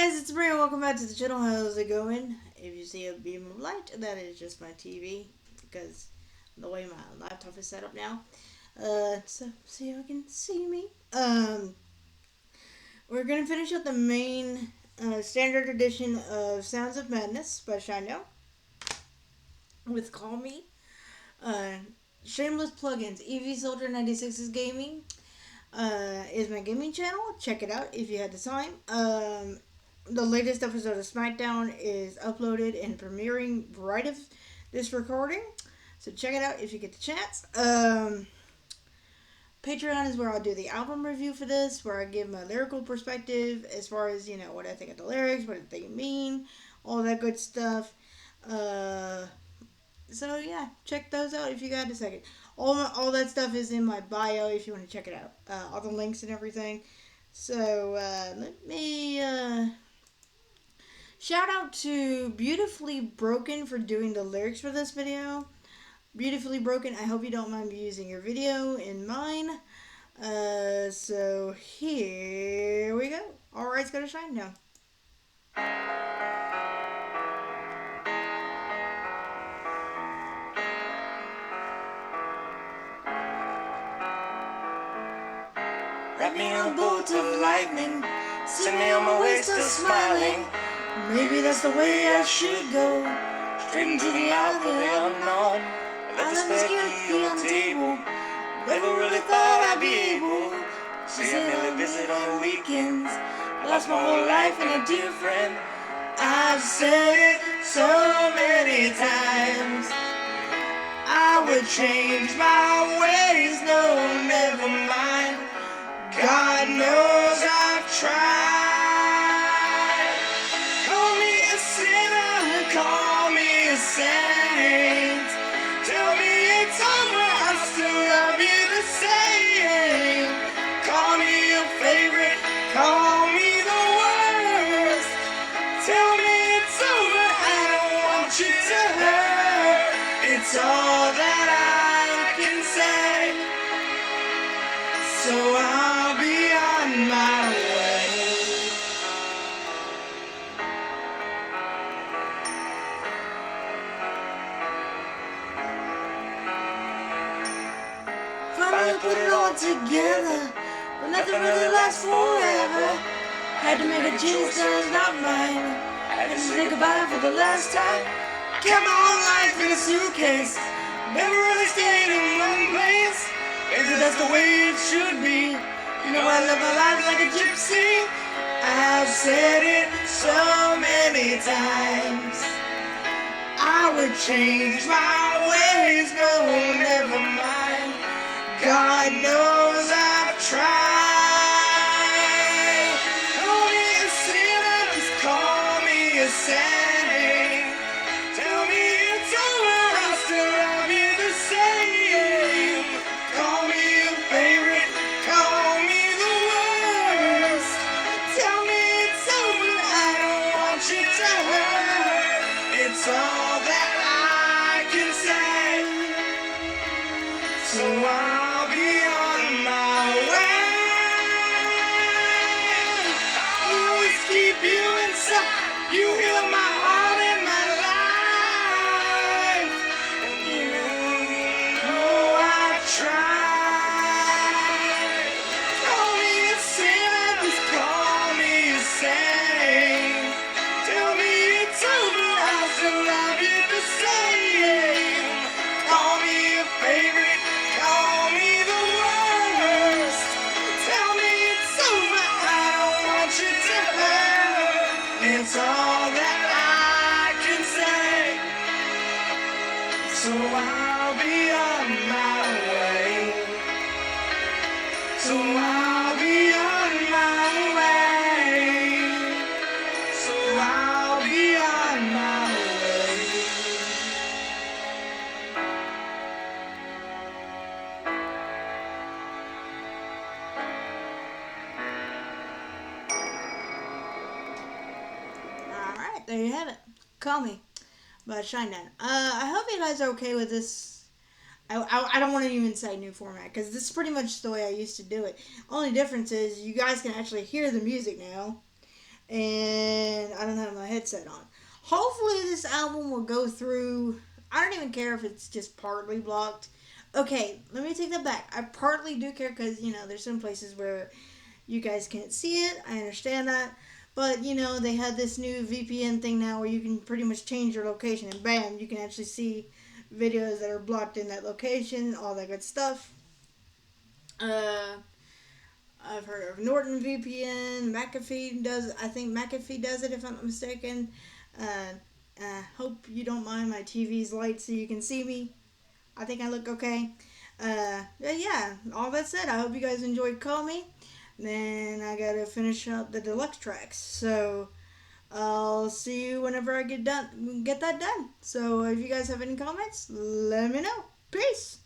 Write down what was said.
guys, it's Maria. Welcome back to the channel. How's it going? If you see a beam of light, that is just my TV because the way my laptop is set up now. So you can see me. We're gonna finish up the main standard edition of Sounds of Madness by Shinedown with Call Me. Uh, Shameless plugins. EV Soldier 96 is gaming. Is my gaming channel. Check it out if you had the time. The latest episode of Smackdown is uploaded and premiering right of this recording. So check it out if you get the chance. Patreon is where I'll do the album review for this, where I give my lyrical perspective as far as, what I think of the lyrics, what they mean, all that good stuff. So yeah, check those out if you got a second. All that stuff is in my bio if you want to check it out. All the links and everything. So let me shout out to Beautifully Broken for doing the lyrics for this video. Beautifully Broken, I hope you don't mind me using your video in mine. So here we go. Alright, it's gonna shine now. Wrap me in a bolt of lightning, send me on my way still smiling. Maybe that's the way I should go, straight into the eye of the unknown. I left the spare key on the table, never really thought I'd be able to see a daily visit on the weekends. I lost my whole life in a dear friend. I've said it so many times, I would change my ways, no, never mind. God knows I've tried. Call me a sinner, call me a saint. Tell me it's over, I still love you the same. Call me a favorite, call me the worst. Tell me it's over, I don't want you to hurt. It's all that I can say. So I'll be on my way. Finally put it all together, but nothing really lasts forever. Had to make a choice that was not mine. Had to say goodbye for the last time. Kept my whole life in a suitcase, never really stayed in one place. Maybe that's the way it should be. You know I live my life like a gypsy. I've said it so many times, I would change my ways, no, never mind. God knows I've tried. Call me a sinner, just call me a saint. Tell me it's over, I'll still love you the same. Call me a favorite, call me the worst. Tell me it's over, I don't want you to hurt. It's all that I can say. So I'll be on my way. I'll always keep you inside. You heal my heart and my life. And you know I've tried. Call me a sinner, just call me a saint. Tell me it's over, I'll still love you the same. Call me a favorite, call me the worst. Tell me it's over, I don't want you to hurt. It's all that I can say. So I'll be on my way. So I'll be on my way. So I'll be on my way. Alright, there you have it. Call Me by Shinedown. I hope you guys are okay with this. I don't want to even say new format because this is pretty much the way I used to do it. Only difference is you guys can actually hear the music now. and I don't have my headset on. Hopefully, this album will go through. I don't even care if it's just partly blocked. Okay, let me take that back. I partly do care because, there's some places where you guys can't see it. I understand that. But, they had this new VPN thing now where you can pretty much change your location and bam, you can actually see videos that are blocked in that location, all that good stuff. Uh, I've heard of Norton VPN. McAfee does. I think McAfee does it if I'm not mistaken. Uh, hope you don't mind my TV's light so you can see me. I think I look okay. Yeah. All that said, I hope you guys enjoyed Call Me. Then I gotta finish up the deluxe tracks. So I'll see you whenever I get that done. So if you guys have any comments, let me know. Peace.